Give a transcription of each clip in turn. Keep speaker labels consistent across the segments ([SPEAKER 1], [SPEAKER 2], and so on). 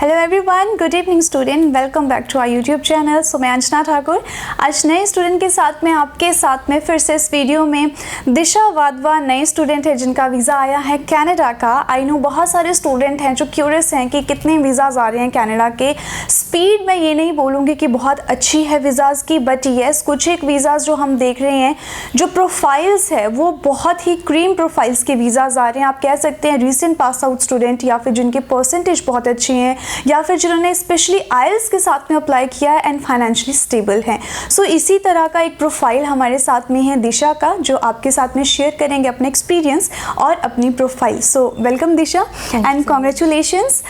[SPEAKER 1] Hello everyone, good evening student, welcome back to our YouTube channel. So मैं अंजना ठाकुर आज नए student के साथ में आपके साथ में फिर से इस वीडियो में दिशा वाधवा नए स्टूडेंट है जिनका वीज़ा आया है कनाडा का। आई नो बहुत सारे स्टूडेंट हैं जो क्यूरियस हैं कि कितने वीज़ाज आ रहे हैं कनाडा के। स्पीड मैं ये नहीं बोलूँगी कि बहुत अच्छी है वीज़ाज़ की, बट येस कुछ एक वीज़ाज़ जो हम देख रहे हैं जो प्रोफाइल्स है वो बहुत ही क्रीम प्रोफाइल्स के वीज़ाज़ आ रहे हैं। आप कह सकते हैं रीसेंट पास आउट स्टूडेंट या फिर जिनके परसेंटेज बहुत अच्छे हैं या फिर जिन्होंने स्पेशली आइल्स के साथ में अप्लाई किया है एंड फाइनेंशियली स्टेबल हैं। सो इसी तरह का एक प्रोफाइल हमारे साथ में है दिशा का, जो आपके साथ में शेयर करेंगे अपने एक्सपीरियंस और अपनी profile. So welcome Disha and congratulations.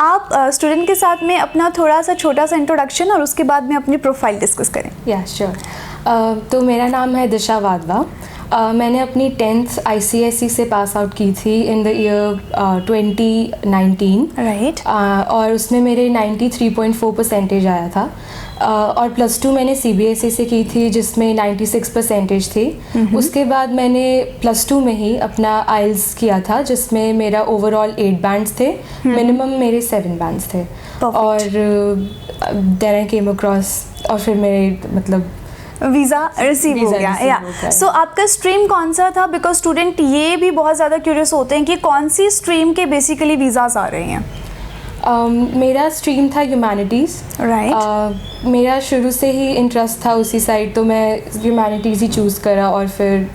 [SPEAKER 1] आप स्टूडेंट के साथ में अपना थोड़ा सा छोटा सा इंट्रोडक्शन और उसके बाद में अपनी प्रोफाइल डिस्कस करें।
[SPEAKER 2] या श्योर। तो मेरा नाम है दिशा वाधवा। मैंने अपनी 10th ICSE से पास आउट की थी इन द ईयर 2019
[SPEAKER 1] राइट।
[SPEAKER 2] और उसमें मेरे 93.4 परसेंटेज आया था। और +2 मैंने CBSE से की थी जिसमें 96 परसेंटेज थी। उसके बाद मैंने +2 में ही अपना आइल्स किया था जिसमें मेरा ओवरऑल 8 बैंड्स थे, मिनिमम मेरे 7 बैंड्स थे। और देन आई केम अक्रॉस और फिर मेरे मतलब
[SPEAKER 1] वीज़ा रिसीव हो गया। या सो आपका स्ट्रीम कौन सा था? बिकॉज स्टूडेंट ये भी बहुत ज़्यादा क्यूरियस होते हैं कि कौन सी स्ट्रीम के बेसिकली वीज़ाज आ रहे हैं।
[SPEAKER 2] मेरा स्ट्रीम था ह्यूमैनिटीज़।
[SPEAKER 1] राइट।
[SPEAKER 2] मेरा शुरू से ही इंटरेस्ट था उसी साइड, तो मैं ह्यूमैनिटीज़ ही चूज़ करा और फिर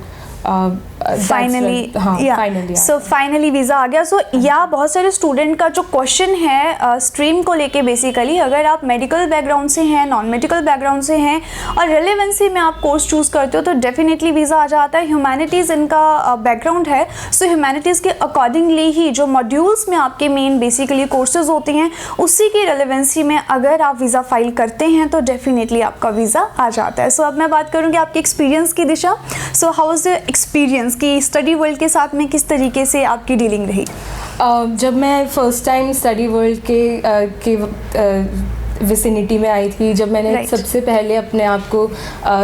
[SPEAKER 1] फाइनली सो फाइनली वीज़ा आ गया। सो या बहुत सारे स्टूडेंट का जो क्वेश्चन है स्ट्रीम को लेके, बेसिकली अगर आप मेडिकल बैकग्राउंड से हैं, नॉन मेडिकल बैकग्राउंड से हैं और रेलेवेंसी में आप कोर्स चूज़ करते हो तो डेफिनेटली वीज़ा आ जाता है। ह्यूमैनिटीज़ इनका बैकग्राउंड है, सो ह्यूमैनिटीज़ के अकॉर्डिंगली ही जो मॉड्यूल्स में आपके मेन बेसिकली कोर्सेज होते हैं उसी की रेलेवेंसी में अगर आप वीज़ा फाइल करते हैं तो डेफिनेटली आपका वीज़ा आ जाता है। सो अब मैं बात करूँगी आपके एक्सपीरियंस की Disha. So how was the experience कि स्टडी वर्ल्ड के साथ में किस तरीके से आपकी डीलिंग रही?
[SPEAKER 2] जब मैं फर्स्ट टाइम स्टडी वर्ल्ड के विसिनिटी में आई थी, जब मैंने सबसे पहले अपने आप को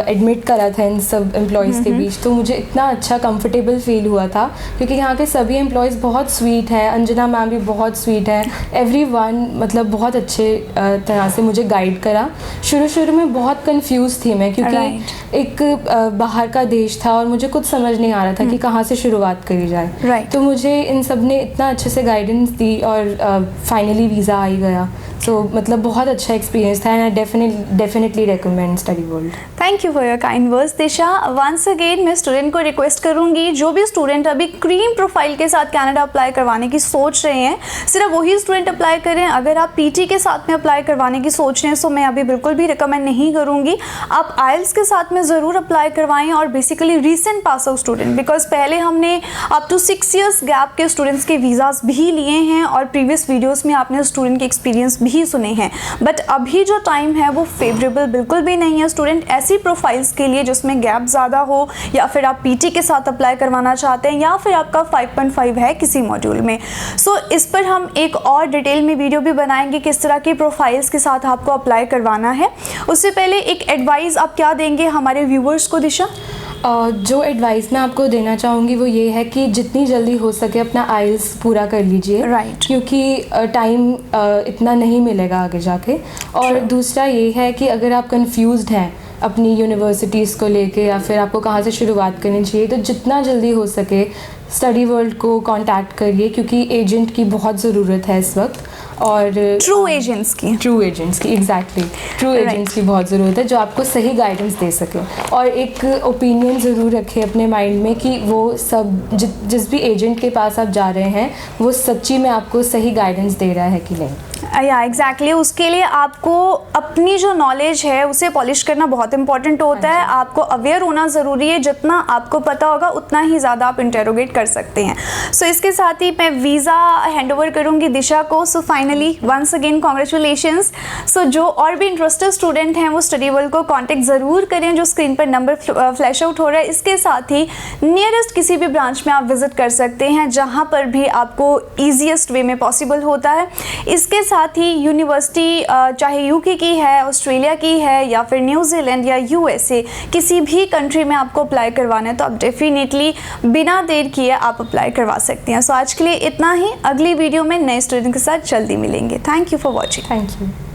[SPEAKER 2] एडमिट करा था इन सब एम्प्लॉयज़ के बीच, तो मुझे इतना अच्छा कंफर्टेबल फील हुआ था क्योंकि यहाँ के सभी एम्प्लॉयज़ बहुत स्वीट हैं। अंजना मैम भी बहुत स्वीट हैं। एवरीवन मतलब बहुत अच्छे तरह से मुझे गाइड करा। शुरू में बहुत कंफ्यूज थी मैं क्योंकि एक बाहर का देश था और मुझे कुछ समझ नहीं आ रहा था कि कहाँ से शुरुआत करी जाए। तो मुझे इन सब ने इतना अच्छे से गाइडेंस दी और फाइनली वीज़ा आ ही गया। सो मतलब बहुत अच्छा एक्सपीरियंस था and I definitely recommend study world.
[SPEAKER 1] Thank you for your kind words Disha. Once again मैं स्टूडेंट को रिक्वेस्ट करूंगी, जो भी स्टूडेंट अभी क्रीम प्रोफाइल के साथ कनाडा अप्लाई करवाने की सोच रहे हैं, सिर्फ वही स्टूडेंट अप्लाई करें। अगर आप PT के साथ में अप्लाई करवाने की सोच रहे हैं तो मैं अभी बिल्कुल भी रिकमेंड नहीं करूँगी। आप आइल्स के साथ में ज़रूर अप्लाई करवाएँ और basically recent pass out student, because पहले हमने अप टू 6 years गैप के स्टूडेंट्स के वीज़ाज भी लिए हैं और प्रीवियस वीडियोज़ में आपने स्टूडेंट के एक्सपीरियंस भी सुने हैं। बट अभी जो टाइम है वो फेवरेबल बिल्कुल भी नहीं है स्टूडेंट ऐसी प्रोफाइल्स के लिए जिसमें गैप ज़्यादा हो, या फिर आप PT के साथ अप्लाई करवाना चाहते हैं या फिर आपका 5.5 है किसी मॉड्यूल में। सो इस पर हम एक और डिटेल में वीडियो भी बनाएंगे किस तरह की प्रोफाइल्स के साथ आपको अप्लाई करवाना है। उससे पहले एक एडवाइस आप क्या देंगे हमारे व्यूवर्स को दिशा?
[SPEAKER 2] जो एडवाइस मैं आपको देना चाहूँगी वो ये है कि जितनी जल्दी हो सके अपना आइल्स पूरा कर लीजिए।
[SPEAKER 1] राइट।
[SPEAKER 2] क्योंकि टाइम इतना नहीं मिलेगा आगे जाके। और दूसरा ये है कि अगर आप कंफ्यूज्ड हैं अपनी यूनिवर्सिटीज़ को लेके या फिर आपको कहाँ से शुरुआत करनी चाहिए, तो जितना जल्दी हो सके स्टडी वर्ल्ड को कांटेक्ट करिए क्योंकि एजेंट की बहुत ज़रूरत है इस वक्त। और
[SPEAKER 1] ट्रू एजेंट्स की
[SPEAKER 2] एग्जैक्टली ट्रू एजेंट्स की बहुत ज़रूरत है जो आपको सही गाइडेंस दे सके। और एक ओपिनियन ज़रूर रखें अपने माइंड में कि वो सब जिस भी एजेंट के पास आप जा रहे हैं वो सच्ची में आपको सही गाइडेंस दे रहा है कि नहीं।
[SPEAKER 1] या एग्जैक्टली उसके लिए आपको अपनी जो नॉलेज है उसे पॉलिश करना बहुत इंपॉर्टेंट होता है। आपको अवेयर होना ज़रूरी है, जितना आपको पता होगा उतना ही ज़्यादा आप इंटेरोगेट कर सकते हैं। सो इसके साथ ही मैं वीज़ा हैंड ओवर करूँगी दिशा को। So finally once again congratulations. So जो और भी इंटरेस्टेड स्टूडेंट हैं वो स्टडी वर्ल्ड को कॉन्टेक्ट ज़रूर करें, जो स्क्रीन पर नंबर फ्लैश आउट हो रहा है। इसके साथ ही नियरेस्ट किसी भी ब्रांच में आप विजिट कर सकते हैं जहाँ पर भी आपको ईजीएस्ट वे में पॉसिबल होता है। इसके साथ साथ ही यूनिवर्सिटी चाहे यूके की है, ऑस्ट्रेलिया की है या फिर न्यूजीलैंड या यूएसए, किसी भी कंट्री में आपको अप्लाई करवाना है तो आप डेफिनेटली बिना देर किए आप अप्लाई करवा सकती हैं। सो आज के लिए इतना ही, अगली वीडियो में नए स्टूडेंट के साथ जल्दी मिलेंगे। Thank you for watching.
[SPEAKER 2] Thank you.